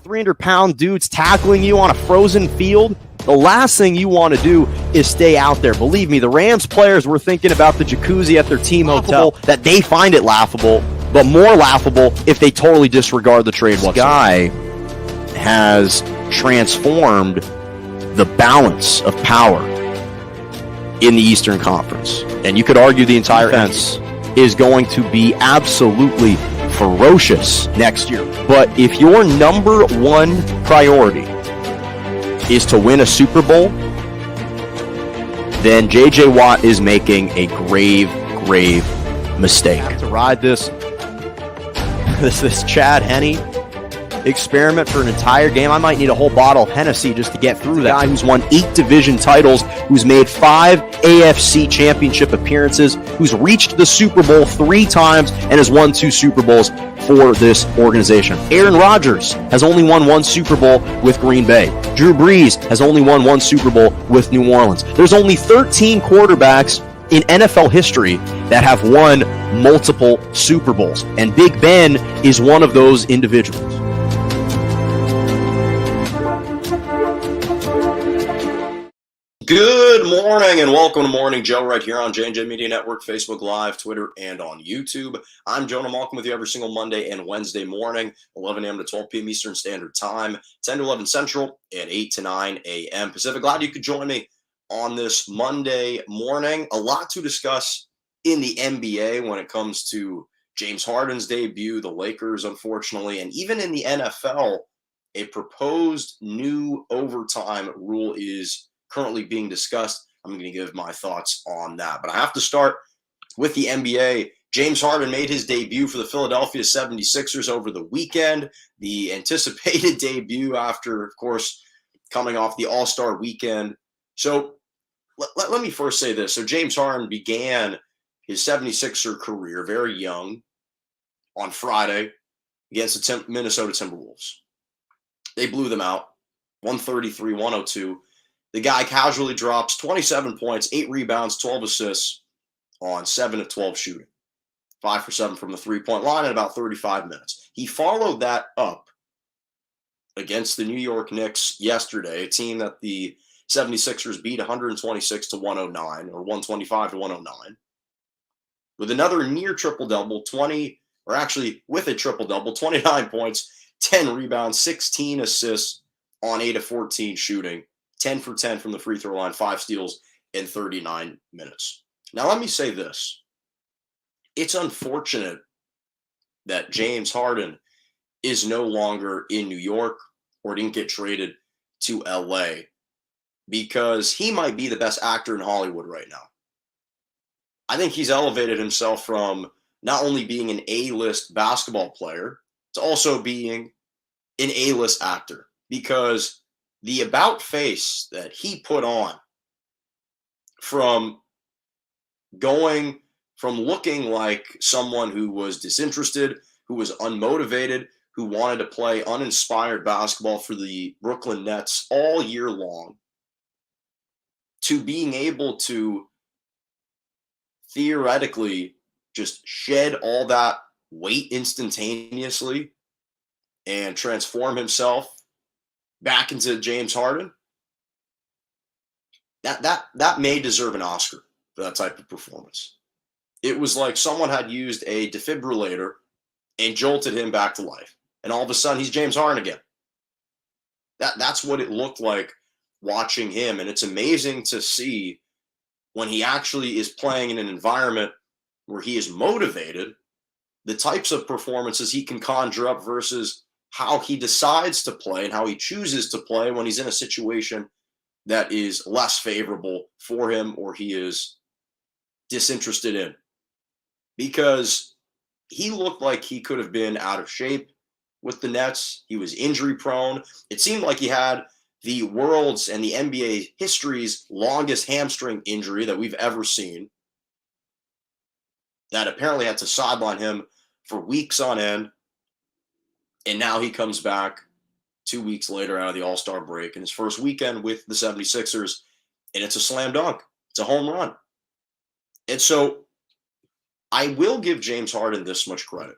300-pound dudes tackling you on a frozen field, the last thing you want to do is stay out there. Believe me, the Rams players were thinking about the jacuzzi at their team hotel, that they find it laughable, but more laughable if they totally disregard the trade whatsoever. This guy has transformed the balance of power in the Eastern Conference. And you could argue the entire defense is going to be absolutely ferocious next year. But if your number one priority is to win a Super Bowl, then J.J. Watt is making a grave mistake. To ride this Chad Henne experiment for an entire game, I might need a whole bottle of Hennessy just to get through that. Guy who's won 8 division titles, who's made 5 AFC championship appearances, who's reached the Super Bowl 3 times and has won 2 Super Bowls for this organization. Aaron Rodgers has only won 1 Super Bowl with Green Bay. Drew Brees has only won 1 Super Bowl with New Orleans. There's only 13 quarterbacks in NFL history that have won multiple Super Bowls, and Big Ben is one of those individuals. Good morning and welcome to Morning Joe right here on J&J Media Network, Facebook Live, Twitter, and on YouTube. I'm Jonah Malcolm with you every single Monday and Wednesday morning, 11 a.m. to 12 p.m. Eastern Standard Time, 10 to 11 Central, and 8 to 9 a.m. Pacific. Glad you could join me on this Monday morning. A lot to discuss in the NBA when it comes to James Harden's debut, the Lakers, unfortunately, and even in the NFL, a proposed new overtime rule is currently being discussed. I'm going to give my thoughts on that. But I have to start with the NBA. James Harden made his debut for the Philadelphia 76ers over the weekend. The anticipated debut after, of course, coming off the All-Star weekend. So let me first say this. So James Harden began his 76er career very young on Friday against the Minnesota Timberwolves. They blew them out, 133-102. The guy casually drops 27 points, 8 rebounds, 12 assists on 7 of 12 shooting. 5 for 7 from the three-point line in about 35 minutes. He followed that up against the New York Knicks yesterday, a team that the 76ers beat 126-109 or 125-109. With another near triple-double, with a triple-double, 29 points, 10 rebounds, 16 assists on 8 of 14 shooting. 10 for 10 from the free throw line, 5 steals in 39 minutes. Now, let me say this. It's unfortunate that James Harden is no longer in New York or didn't get traded to LA because he might be the best actor in Hollywood right now. I think he's elevated himself from not only being an A-list basketball player to also being an A-list actor, because the about face that he put on from looking like someone who was disinterested, who was unmotivated, who wanted to play uninspired basketball for the Brooklyn Nets all year long, to being able to theoretically just shed all that weight instantaneously and transform himself back into James Harden, that may deserve an Oscar for that type of performance. It was like someone had used a defibrillator and jolted him back to life. And all of a sudden, he's James Harden again. That's what it looked like watching him. And it's amazing to see when he actually is playing in an environment where he is motivated, the types of performances he can conjure up versus how he decides to play and how he chooses to play when he's in a situation that is less favorable for him or he is disinterested in. Because he looked like he could have been out of shape with the Nets. He was injury prone. It seemed like he had the world's and the NBA history's longest hamstring injury that we've ever seen, that apparently had to sideline him for weeks on end. And now he comes back 2 weeks later out of the All-Star break in his first weekend with the 76ers, and it's a slam dunk. It's a home run. And so I will give James Harden this much credit.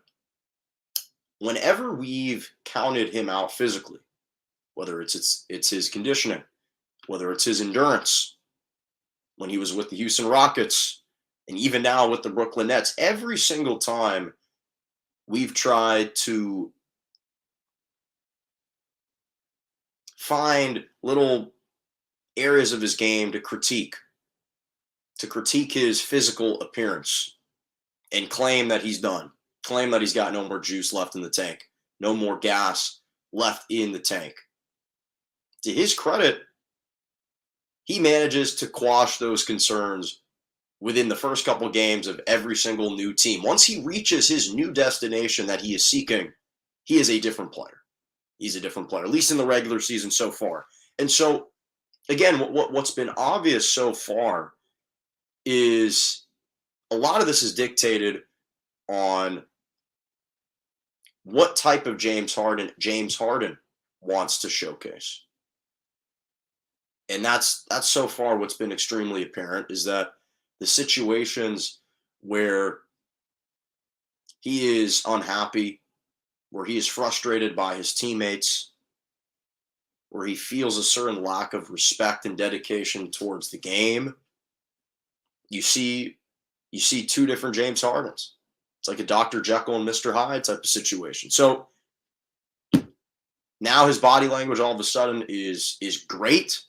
whenever we've counted him out physically, whether it's his conditioning, whether it's his endurance, when he was with the Houston Rockets, and even now with the Brooklyn Nets, every single time we've tried to find little areas of his game to critique his physical appearance and claim that he's done, claim that he's got no more juice left in the tank, no more gas left in the tank. To his credit, he manages to quash those concerns within the first couple games of every single new team. Once he reaches his new destination that he is seeking, he is a different player. He's a different player, at least in the regular season so far. And so, again, what's been obvious so far is a lot of this is dictated on what type of James Harden wants to showcase. And that's so far what's been extremely apparent, is that the situations where he is unhappy, where he is frustrated by his teammates, where he feels a certain lack of respect and dedication towards the game, you see two different James Hardens. It's like a Dr. Jekyll and Mr. Hyde type of situation. So now his body language all of a sudden is great.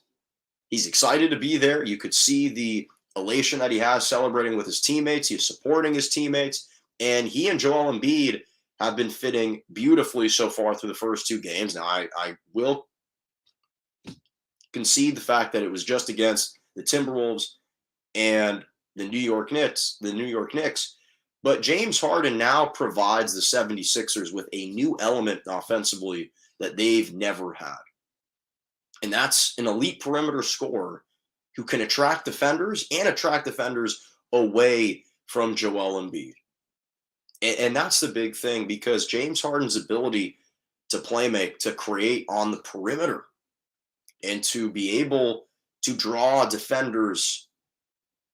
He's excited to be there. You could see the elation that he has celebrating with his teammates. He's supporting his teammates. And he and Joel Embiid have been fitting beautifully so far through the first two games. Now, I will concede the fact that it was just against the Timberwolves and the New York Knicks. But James Harden now provides the 76ers with a new element offensively that they've never had. And that's an elite perimeter scorer who can attract defenders away from Joel Embiid. And that's the big thing, because James Harden's ability to play make, to create on the perimeter, and to be able to draw defenders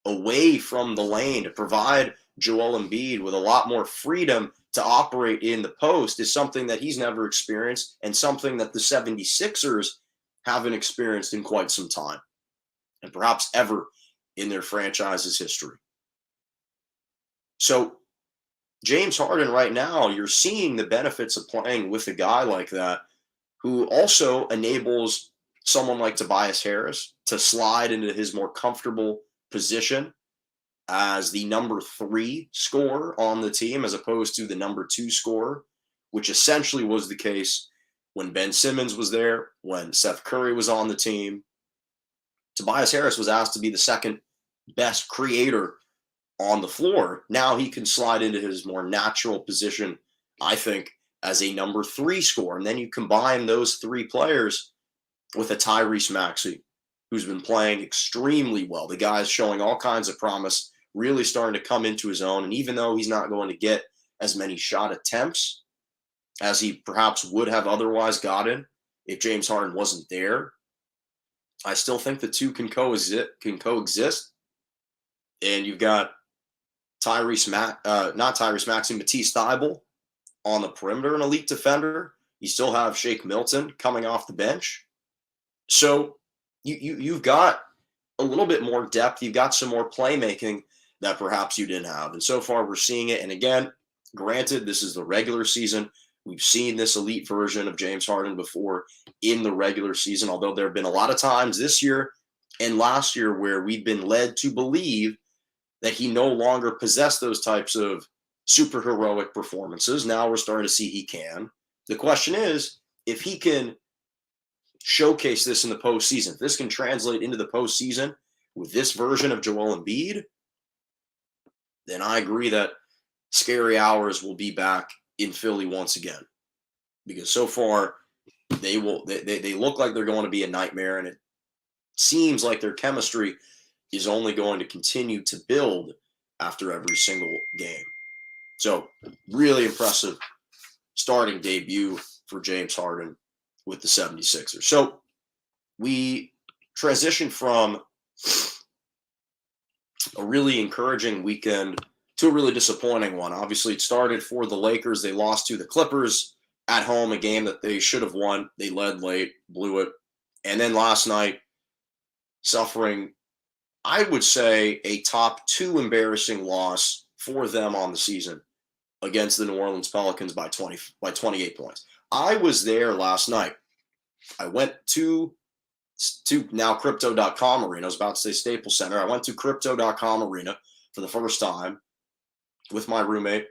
away from the lane, to provide Joel Embiid with a lot more freedom to operate in the post, is something that he's never experienced, and something that the 76ers haven't experienced in quite some time, and perhaps ever in their franchise's history. So James Harden right now, you're seeing the benefits of playing with a guy like that, who also enables someone like Tobias Harris to slide into his more comfortable position as the number 3 scorer on the team, as opposed to the number 2 scorer, which essentially was the case when Ben Simmons was there, when Seth Curry was on the team. Tobias Harris was asked to be the second best creator on the floor. Now he can slide into his more natural position, I think, as a number 3 scorer. And then you combine those 3 players with a Tyrese Maxey, who's been playing extremely well. The guy's showing all kinds of promise, really starting to come into his own. And even though he's not going to get as many shot attempts as he perhaps would have otherwise gotten if James Harden wasn't there, I still think the two can coexist. And you've got Matisse Thybulle on the perimeter, an elite defender. You still have Shake Milton coming off the bench. So you've got a little bit more depth. You've got some more playmaking that perhaps you didn't have. And so far we're seeing it. And again, granted, this is the regular season. We've seen this elite version of James Harden before in the regular season, although there have been a lot of times this year and last year where we've been led to believe that he no longer possessed those types of superheroic performances. Now we're starting to see he can. The question is, if he can showcase this in the postseason, if this can translate into the postseason with this version of Joel Embiid, then I agree that scary hours will be back in Philly once again. Because so far, they look like they're going to be a nightmare, and it seems like their chemistry is only going to continue to build after every single game. So, really impressive starting debut for James Harden with the 76ers. So, we transition from a really encouraging weekend to a really disappointing one. Obviously, it started for the Lakers. They lost to the Clippers at home, a game that they should have won. They led late, blew it. And then last night, suffering, I would say, a top 2 embarrassing loss for them on the season against the New Orleans Pelicans by 28 points. I was there last night. I went to now Crypto.com Arena. I was about to say Staples Center. I went to Crypto.com Arena for the first time with my roommate.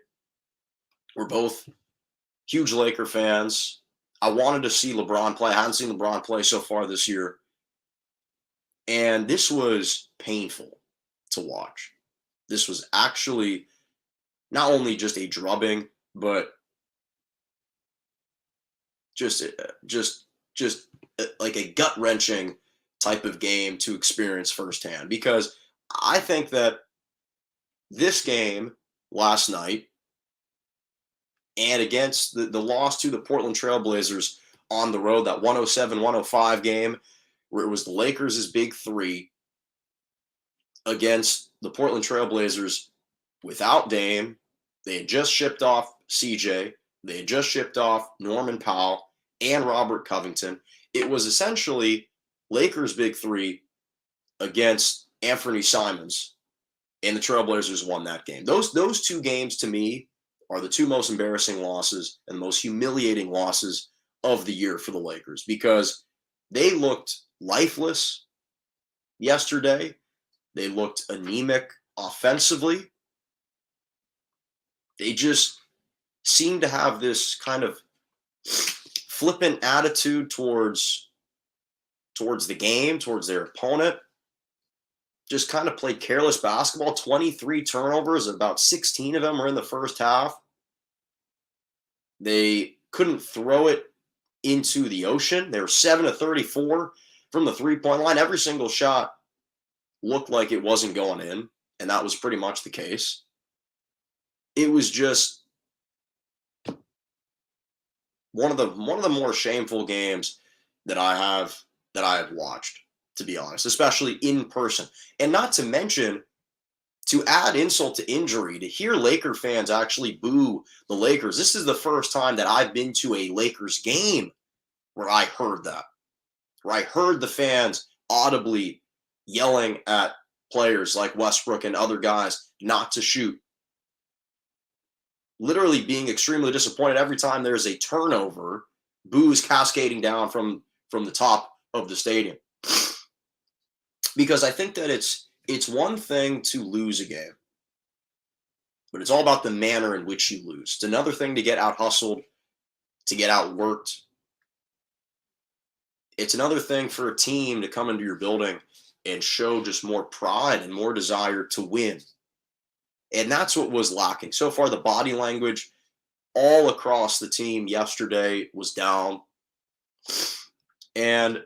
We're both huge Laker fans. I wanted to see LeBron play. I hadn't seen LeBron play so far this year. And this was painful to watch. This was actually not only just a drubbing, but just like a gut-wrenching type of game to experience firsthand. Because I think that this game last night and against the loss to the Portland Trailblazers on the road, that 107-105 game, where it was the Lakers' big three against the Portland Trailblazers without Dame. They had just shipped off CJ. They had just shipped off Norman Powell and Robert Covington. It was essentially Lakers' big three against Anthony Simons, and the Trailblazers won that game. Those 2 games, to me, are the 2 most embarrassing losses and the most humiliating losses of the year for the Lakers, because they looked lifeless yesterday. They looked anemic offensively. They just seemed to have this kind of flippant attitude towards the game, towards their opponent. Just kind of played careless basketball. 23 turnovers, about 16 of them were in the first half. They couldn't throw it into the ocean. They were 7 of 34 from the three-point line. Every single shot looked like it wasn't going in, and that was pretty much the case. It was just one of the more shameful games that I have watched, to be honest, especially in person. And not to mention, to add insult to injury, to hear Laker fans actually boo the Lakers. This is the first time that I've been to a Lakers game where I heard that, where I heard the fans audibly yelling at players like Westbrook and other guys not to shoot. Literally being extremely disappointed every time there's a turnover, boos cascading down from the top of the stadium. Because I think that it's one thing to lose a game, but it's all about the manner in which you lose. It's another thing to get out-hustled, to get outworked. It's another thing for a team to come into your building and show just more pride and more desire to win. And that's what was lacking. So far, the body language all across the team yesterday was down. And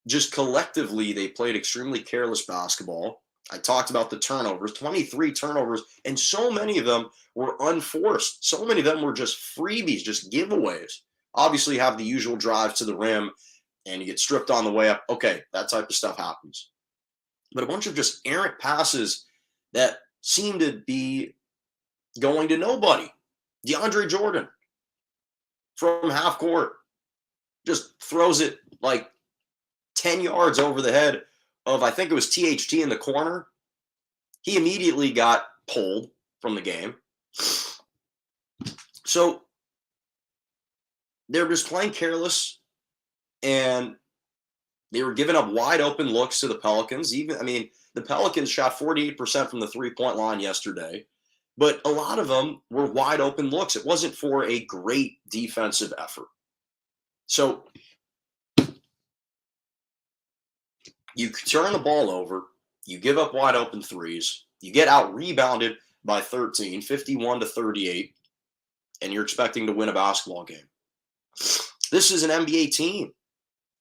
just collectively, they played extremely careless basketball. I talked about the turnovers, 23 turnovers, and so many of them were unforced. So many of them were just freebies, just giveaways. Obviously, you have the usual drives to the rim, and you get stripped on the way up. Okay, that type of stuff happens. But a bunch of just errant passes that seemed to be going to nobody. DeAndre Jordan from half court just throws it like 10 yards over the head of, I think it was THT in the corner. He immediately got pulled from the game. So they're just playing careless, and they were giving up wide open looks to the Pelicans. The Pelicans shot 48% from the three-point line yesterday, but a lot of them were wide open looks. It wasn't for a great defensive effort. So you turn the ball over, you give up wide open threes, you get out rebounded by 13, 51-38, and you're expecting to win a basketball game. This is an NBA team.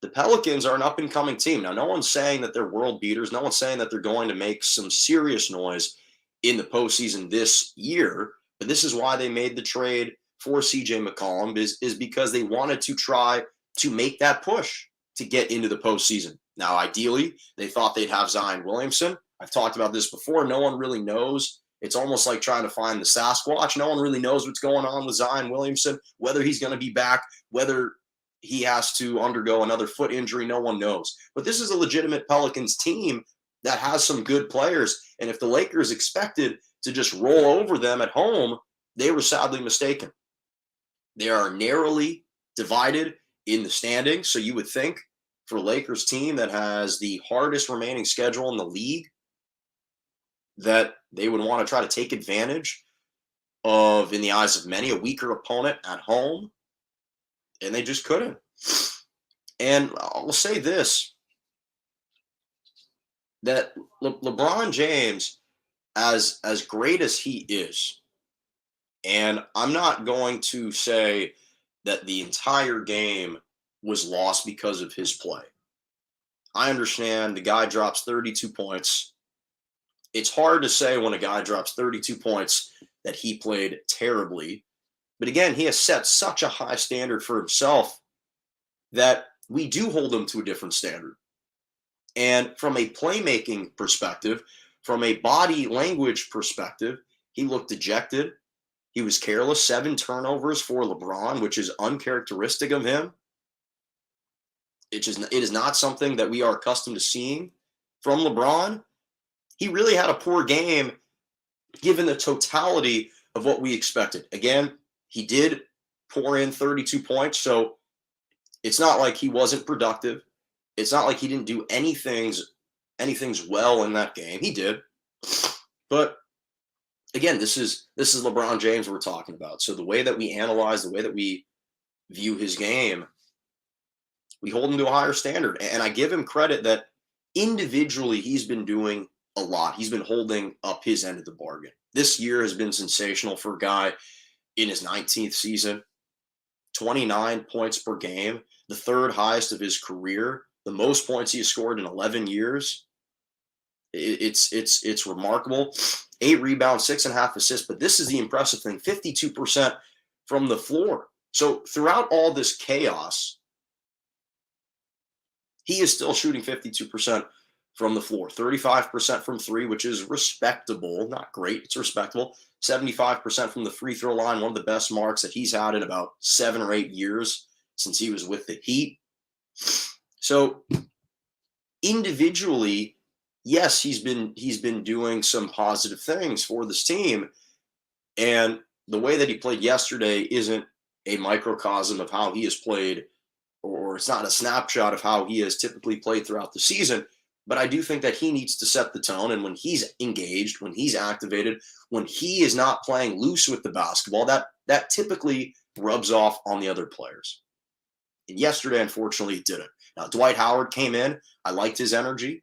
The Pelicans are an up-and-coming team. Now, no one's saying that they're world beaters. No one's saying that they're going to make some serious noise in the postseason this year. But this is why they made the trade for CJ McCollum, is because they wanted to try to make that push to get into the postseason. Now, ideally, they thought they'd have Zion Williamson. I've talked about this before. No one really knows It's almost like trying to find the Sasquatch. No one really knows what's going on with Zion Williamson, whether he's going to be back, whether he has to undergo another foot injury. No one knows. But this is a legitimate Pelicans team that has some good players. And if the Lakers expected to just roll over them at home, they were sadly mistaken. They are narrowly divided in the standings. So you would think for a Lakers team that has the hardest remaining schedule in the league, that they would want to try to take advantage of, in the eyes of many, a weaker opponent at home. And they just couldn't. And I'll say this, that LeBron James, as great as he is, and I'm not going to say that the entire game was lost because of his play. I understand the guy drops 32 points. It's hard to say when a guy drops 32 points that he played terribly. But again, he has set such a high standard for himself that we do hold him to a different standard. And from a playmaking perspective, from a body language perspective, he looked dejected. He was careless. 7 turnovers for LeBron, which is uncharacteristic of him. It is not something that we are accustomed to seeing from LeBron. He really had a poor game given the totality of what we expected. Again, he did pour in 32 points, so it's not like he wasn't productive. It's not like he didn't do anything's well in that game. He did. But again, this is LeBron James we're talking about. So the way that we analyze, the way that we view his game, we hold him to a higher standard. And I give him credit that individually he's been doing a lot. He's been holding up his end of the bargain. This year has been sensational for a guy in his 19th season. 29 points per game, the third highest of his career, the most points he has scored in 11 years. It's remarkable. 8 rebounds, 6.5 assists. But this is the impressive thing, 52% from the floor. So throughout all this chaos, he is still shooting 52% from the floor, 35% from 3, which is respectable, not great, it's respectable. 75% from the free throw line, one of the best marks that he's had in about 7 or 8 years since he was with the Heat. So individually, yes, he's been doing some positive things for this team. And the way that he played yesterday isn't a microcosm of how he has played, or it's not a snapshot of how he has typically played throughout the season. But I do think that he needs to set the tone. And when he's engaged, when he's activated, when he is not playing loose with the basketball, that typically rubs off on the other players. And yesterday, unfortunately, it didn't. Now, Dwight Howard came in. I liked his energy.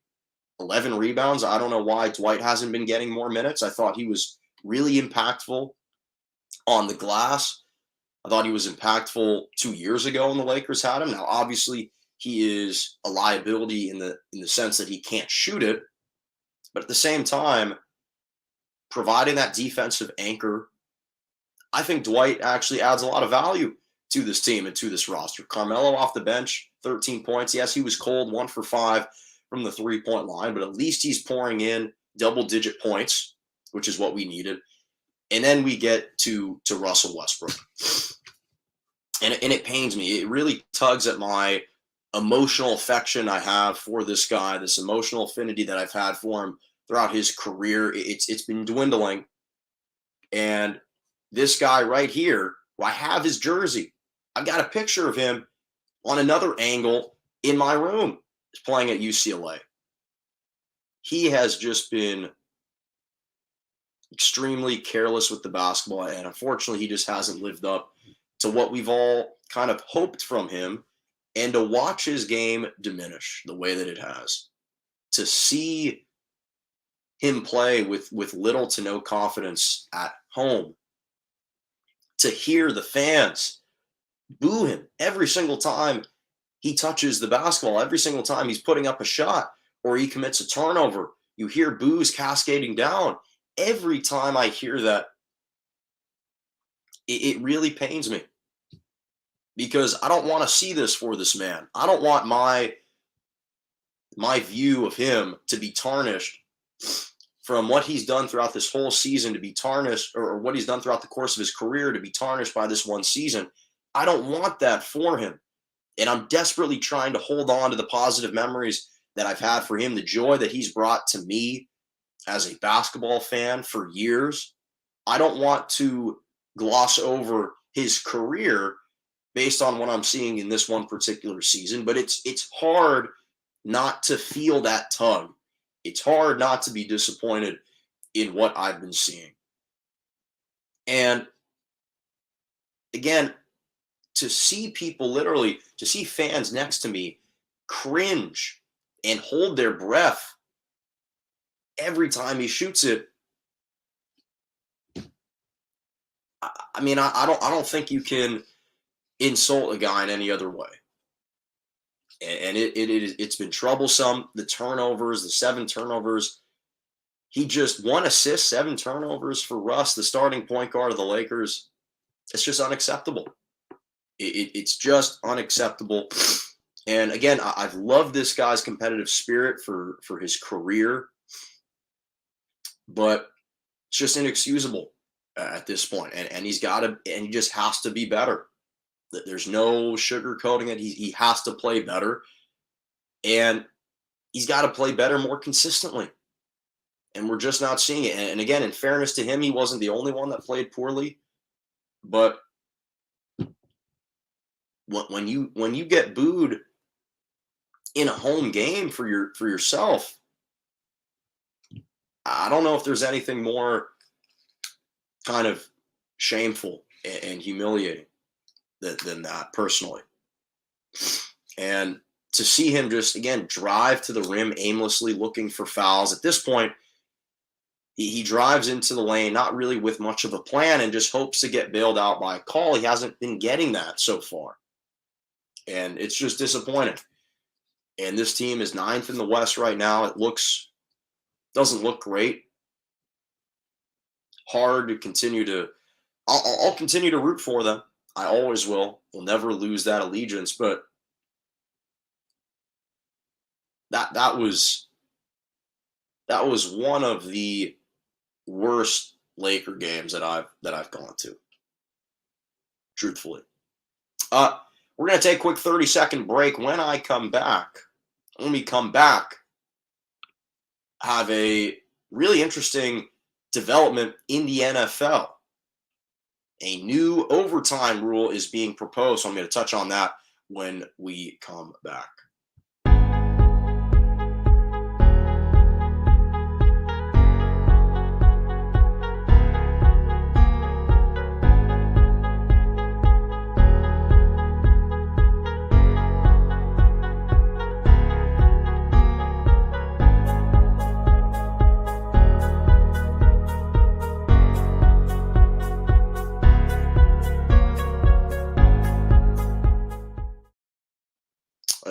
11 rebounds. I don't know why Dwight hasn't been getting more minutes. I thought he was really impactful on the glass. I thought he was impactful 2 years ago when the Lakers had him. Now, obviously, he is a liability in the sense that he can't shoot it. But at the same time, providing that defensive anchor, I think Dwight actually adds a lot of value to this team and to this roster. Carmelo off the bench, 13 points. Yes, he was cold, 1 for 5 from the three-point line, but at least he's pouring in double-digit points, which is what we needed. And then we get to Russell Westbrook. And it pains me. It really tugs at my emotional affection I have for this guy, this emotional affinity that I've had for him throughout his career. It's been dwindling. And this guy right here, who I have his jersey, I've got a picture of him on another angle in my room. He's playing at UCLA. He has just been extremely careless with the basketball, and unfortunately, he just hasn't lived up to what we've all kind of hoped from him. And to watch his game diminish the way that it has, to see him play with little to no confidence at home, to hear the fans boo him every single time he touches the basketball, every single time he's putting up a shot or he commits a turnover, you hear boos cascading down. Every time I hear that, it really pains me. Because I don't want to see this for this man. I don't want my view of him to be tarnished from what he's done throughout this whole season to be tarnished, or what he's done throughout the course of his career to be tarnished by this one season. I don't want that for him. And I'm desperately trying to hold on to the positive memories that I've had for him, the joy that he's brought to me as a basketball fan for years. I don't want to gloss over his career based on what I'm seeing in this one particular season, but it's hard not to feel that tug. It's hard not to be disappointed in what I've been seeing. And again, to see people literally, to see fans next to me cringe and hold their breath every time he shoots it. I mean, I don't think you can insult a guy in any other way. And it's been troublesome. The turnovers, the 7 turnovers. He just 1 assist, 7 turnovers for Russ, the starting point guard of the Lakers. It's just unacceptable. It's just unacceptable. And again, I've loved this guy's competitive spirit for his career, but it's just inexcusable at this point. And he's got to, and he just has to be better. There's no sugarcoating it. He has to play better, and he's got to play better more consistently. And we're just not seeing it. And again, in fairness to him, he wasn't the only one that played poorly, but when you get booed in a home game for yourself, I don't know if there's anything more kind of shameful and humiliating than that, personally. And to see him just, again, drive to the rim aimlessly looking for fouls. At this point, he drives into the lane, not really with much of a plan, and just hopes to get bailed out by a call. He hasn't been getting that so far. And it's just disappointing. And this team is 9th in the West right now. It doesn't look great. Hard to continue to, I'll continue to root for them. I always will. We'll never lose that allegiance. But that was one of the worst Laker games that I've gone to. Truthfully. We're going to take a quick 30-second break. When we come back, have a really interesting development in the NFL. A new overtime rule is being proposed, so I'm going to touch on that when we come back.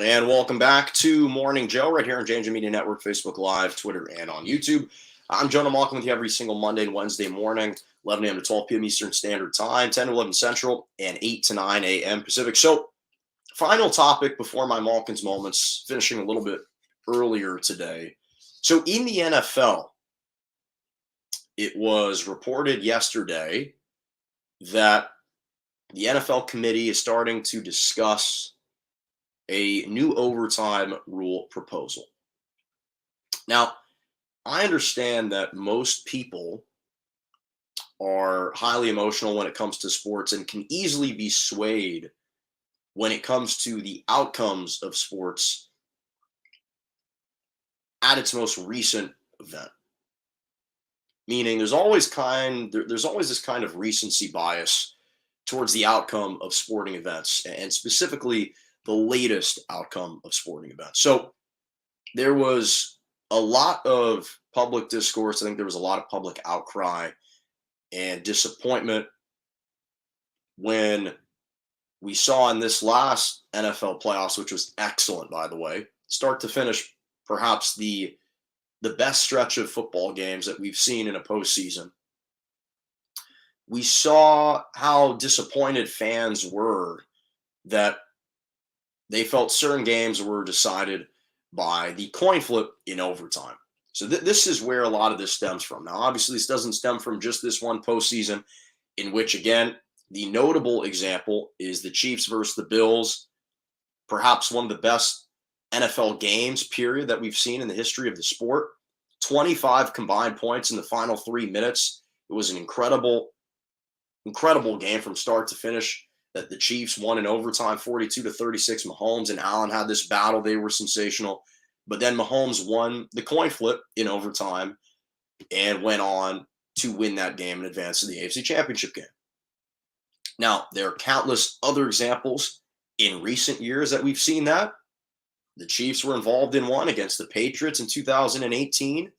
And welcome back to Morning Joe right here on James Media Network, Facebook Live, Twitter, and on YouTube. I'm Jonah Malcolm with you every single Monday and Wednesday morning, 11 a.m. to 12 p.m. Eastern Standard Time, 10 to 11 Central, and 8 to 9 a.m. Pacific. So, final topic before my Malkin's Moments, finishing a little bit earlier today. So, in the NFL, it was reported yesterday that the NFL committee is starting to discuss a new overtime rule proposal. Now, I understand that most people are highly emotional when it comes to sports and can easily be swayed when it comes to the outcomes of sports at its most recent event. Meaning there's always this kind of recency bias towards the outcome of sporting events, and specifically the latest outcome of sporting events. So there was a lot of public discourse. I think there was a lot of public outcry and disappointment when we saw in this last NFL playoffs, which was excellent, by the way, start to finish, perhaps the best stretch of football games that we've seen in a postseason. We saw how disappointed fans were that they felt certain games were decided by the coin flip in overtime. So this is where a lot of this stems from. Now, obviously, this doesn't stem from just this one postseason, in which, again, the notable example is the Chiefs versus the Bills, perhaps one of the best NFL games, period, that we've seen in the history of the sport. 25 combined points in the final 3 minutes. It was an incredible game from start to finish that the Chiefs won in overtime, 42-36. Mahomes and Allen had this battle. They were sensational. But then Mahomes won the coin flip in overtime and went on to win that game and advance to the AFC Championship game. Now, there are countless other examples in recent years that we've seen that. The Chiefs were involved in one against the Patriots in 2018.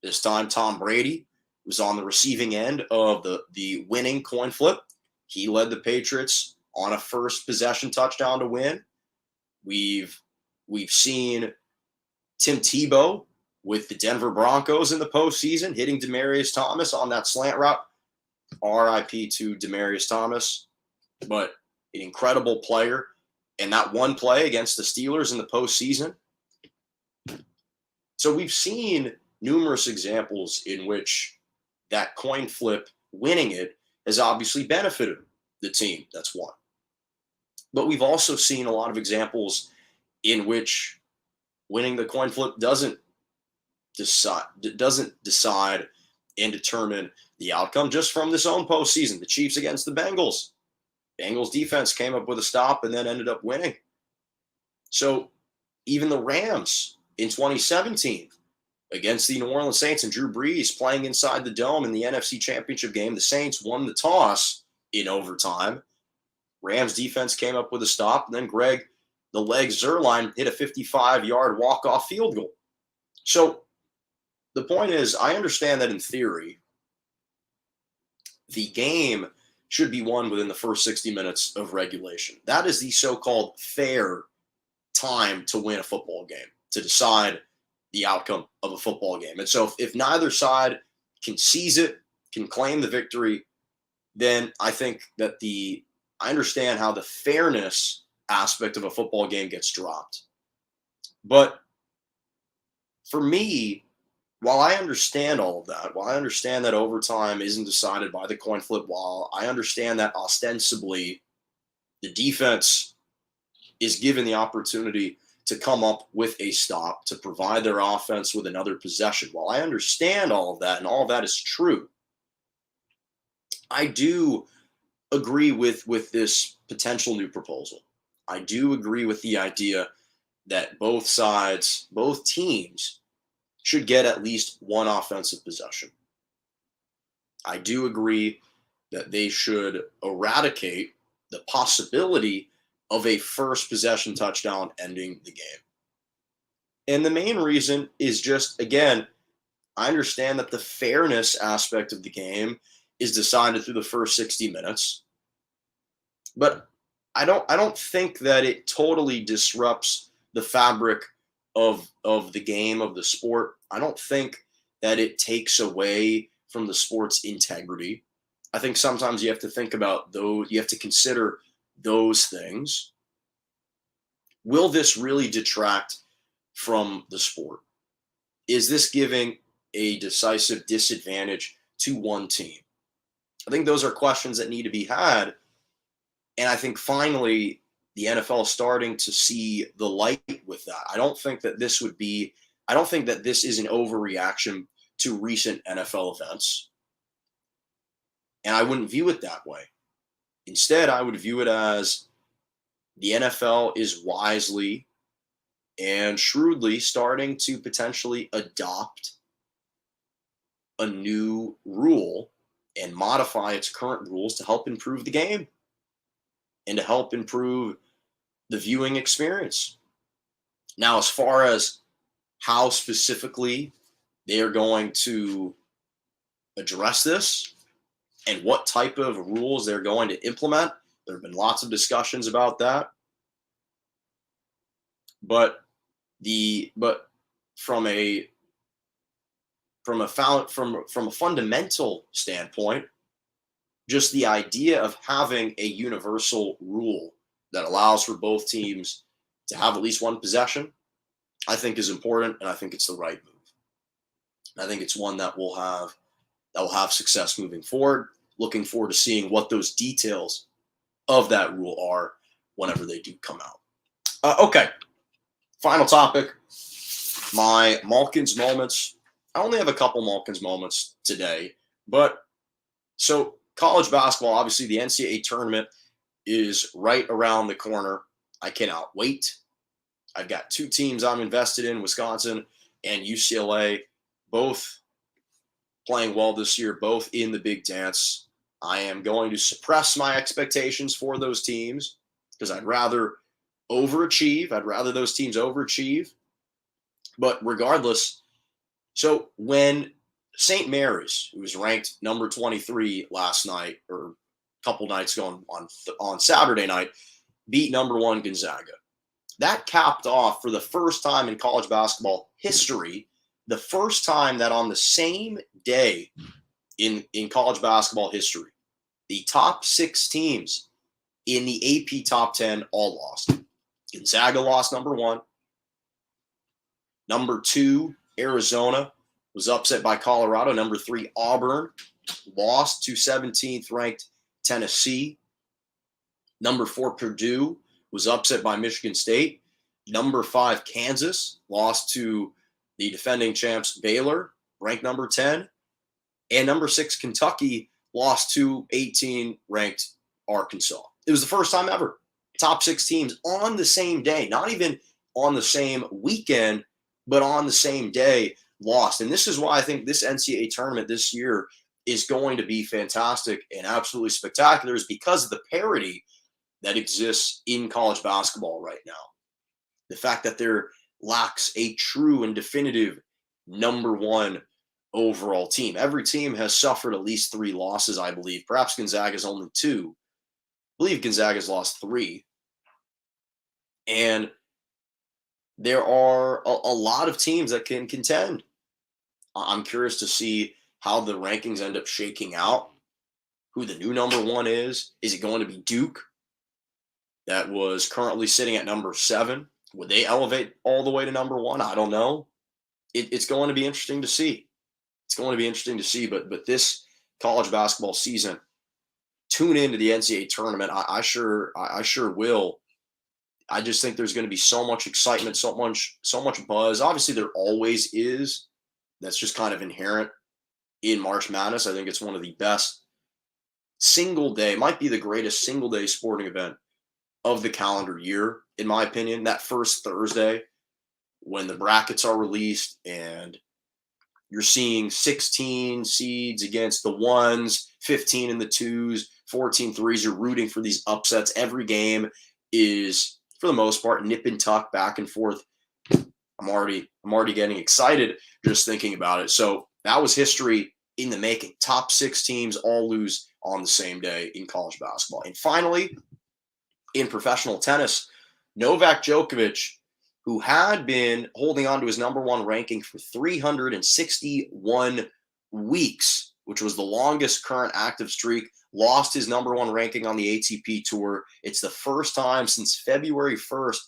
This time, Tom Brady was on the receiving end of the winning coin flip. He led the Patriots on a first possession touchdown to win. We've seen Tim Tebow with the Denver Broncos in the postseason, hitting Demaryius Thomas on that slant route. RIP to Demaryius Thomas, but an incredible player. And that one play against the Steelers in the postseason. So we've seen numerous examples in which that coin flip, winning it, has obviously benefited the team that's won. But we've also seen a lot of examples in which winning the coin flip doesn't decide and determine the outcome. Just from this own postseason, the Chiefs against the Bengals. Bengals defense came up with a stop and then ended up winning. So even the Rams in 2017 against the New Orleans Saints and Drew Brees playing inside the Dome in the NFC Championship game, the Saints won the toss in overtime. Rams defense came up with a stop, and then Greg the Leg Zuerlein hit a 55-yard walk-off field goal. So the point is, I understand that in theory, the game should be won within the first 60 minutes of regulation. That is the so-called fair time to win a football game, to decide the outcome of a football game. And so if neither side can seize it, can claim the victory, then I think that I understand how the fairness aspect of a football game gets dropped. But for me, while I understand all of that, while I understand that overtime isn't decided by the coin flip, while I understand that ostensibly the defense is given the opportunity to come up with a stop, to provide their offense with another possession, while I understand all of that, and all of that is true, I do agree with this potential new proposal. I do agree with the idea that both sides, both teams, should get at least one offensive possession. I do agree that they should eradicate the possibility of a first possession touchdown ending the game. And the main reason is just, again, I understand that the fairness aspect of the game is decided through the first 60 minutes. But I don't think that it totally disrupts the fabric of the game, of the sport. I don't think that it takes away from the sport's integrity. I think sometimes you have to think about those, you have to consider those things. Will this really detract from the sport? Is this giving a decisive disadvantage to one team? I think those are questions that need to be had. And I think finally the NFL is starting to see the light with that. I don't think that this is an overreaction to recent NFL events. And I wouldn't view it that way. Instead, I would view it as the NFL is wisely and shrewdly starting to potentially adopt a new rule and modify its current rules to help improve the game and to help improve the viewing experience. Now, as far as how specifically they are going to address this and what type of rules they're going to implement, there have been lots of discussions about that. But from a fundamental standpoint, just the idea of having a universal rule that allows for both teams to have at least one possession, I think is important, and I think it's the right move. I think it's one that will have success moving forward. Looking forward to seeing what those details of that rule are whenever they do come out. Okay, final topic. My Malkins moments. I only have a couple Malkins moments today, but so college basketball, obviously the NCAA tournament is right around the corner. I cannot wait. I've got two teams I'm invested in, Wisconsin and UCLA, both playing well this year, both in the big dance. I am going to suppress my expectations for those teams because I'd rather overachieve. I'd rather those teams overachieve. But regardless, so when St. Mary's, who was ranked number 23 last night or a couple nights ago on Saturday night, beat number 1 Gonzaga, that capped off for the first time in college basketball history, the first time that on the same day in college basketball history, the top 6 teams in the AP top 10 all lost. Gonzaga lost number 1. Number 2, Arizona was upset by Colorado. Number 3, Auburn lost to 17th ranked Tennessee. Number 4, Purdue was upset by Michigan State. Number 5, Kansas lost to the defending champs Baylor, ranked number 10. And number 6, Kentucky lost to 18 ranked Arkansas. It was the first time ever. Top 6 teams on the same day, not even on the same weekend, but on the same day lost. And this is why I think this NCAA tournament this year is going to be fantastic and absolutely spectacular, is because of the parity that exists in college basketball right now. The fact that there lacks a true and definitive number 1 overall team. Every team has suffered at least 3 losses, I believe. Perhaps Gonzaga's only 2. I believe Gonzaga's lost 3. And there are a lot of teams that can contend. I'm curious to see how the rankings end up shaking out, who the new number 1 is. Is it going to be Duke, that was currently sitting at number 7? Would they elevate all the way to number 1? I don't know. It's going to be interesting to see. It's going to be interesting to see. But this college basketball season, tune into the NCAA tournament. I sure will. I just think there's going to be so much excitement, so much buzz. Obviously, there always is. That's just kind of inherent in March Madness. I think it's one of the best single day, might be the greatest single day sporting event of the calendar year, in my opinion. That first Thursday when the brackets are released and you're seeing 16 seeds against the 1s, 15 in the 2s, 14 3s. You're rooting for these upsets. Every game is, for the most part, nip and tuck, back and forth. I'm already getting excited just thinking about it. So that was history in the making. Top 6 teams all lose on the same day in college basketball. And finally, in professional tennis, Novak Djokovic, who had been holding on to his number 1 ranking for 361 weeks, which was the longest current active streak, lost his number 1 ranking on the ATP Tour. It's the first time since February 1st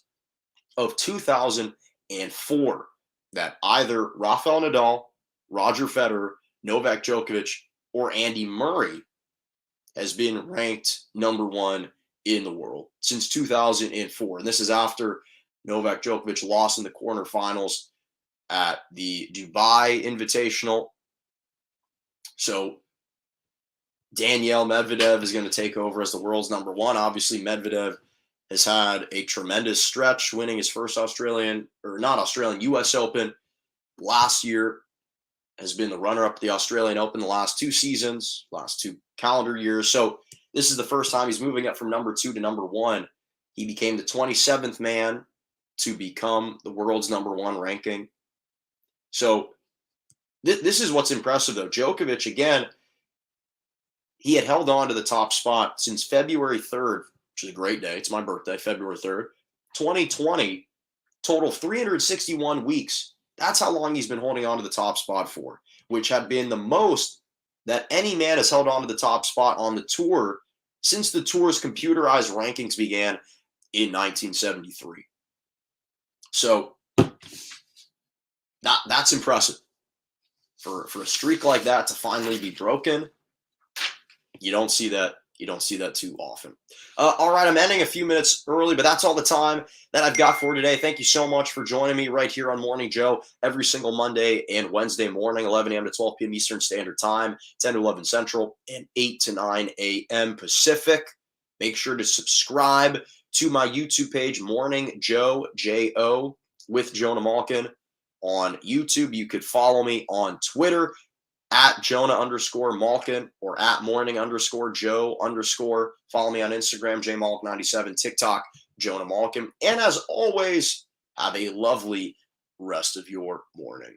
of 2004 that either Rafael Nadal, Roger Federer, Novak Djokovic, or Andy Murray has been ranked number 1 in the world since 2004. And this is after Novak Djokovic lost in the quarterfinals at the Dubai Invitational. So Daniil Medvedev is going to take over as the world's number 1. Obviously, Medvedev has had a tremendous stretch, winning his first US Open last year, has been the runner-up to the Australian Open the last 2 seasons, last 2 calendar years. So this is the first time he's moving up from number 2 to number 1. He became the 27th man to become the world's number 1 ranking. So this is what's impressive, though. Djokovic, again, he had held on to the top spot since February 3rd, which is a great day. It's my birthday, February 3rd, 2020, total 361 weeks. That's how long he's been holding on to the top spot for, which had been the most that any man has held on to the top spot on the tour since the tour's computerized rankings began in 1973. So that's impressive. for a streak like that to finally be broken, you don't see that. You don't see that too often. All right, I'm ending a few minutes early, but that's all the time that I've got for today. Thank you so much for joining me right here on Morning Joe every single Monday and Wednesday morning, 11 a.m. to 12 p.m. Eastern Standard Time, 10 to 11 Central, and 8 to 9 a.m. Pacific. Make sure to subscribe to my YouTube page, Morning Joe, J-O, with Jonah Malkin on YouTube. You could follow me on Twitter at Jonah_Malkin or at morning_Joe_. Follow me on Instagram, JMalk97, TikTok, Jonah Malkin. And as always, have a lovely rest of your morning.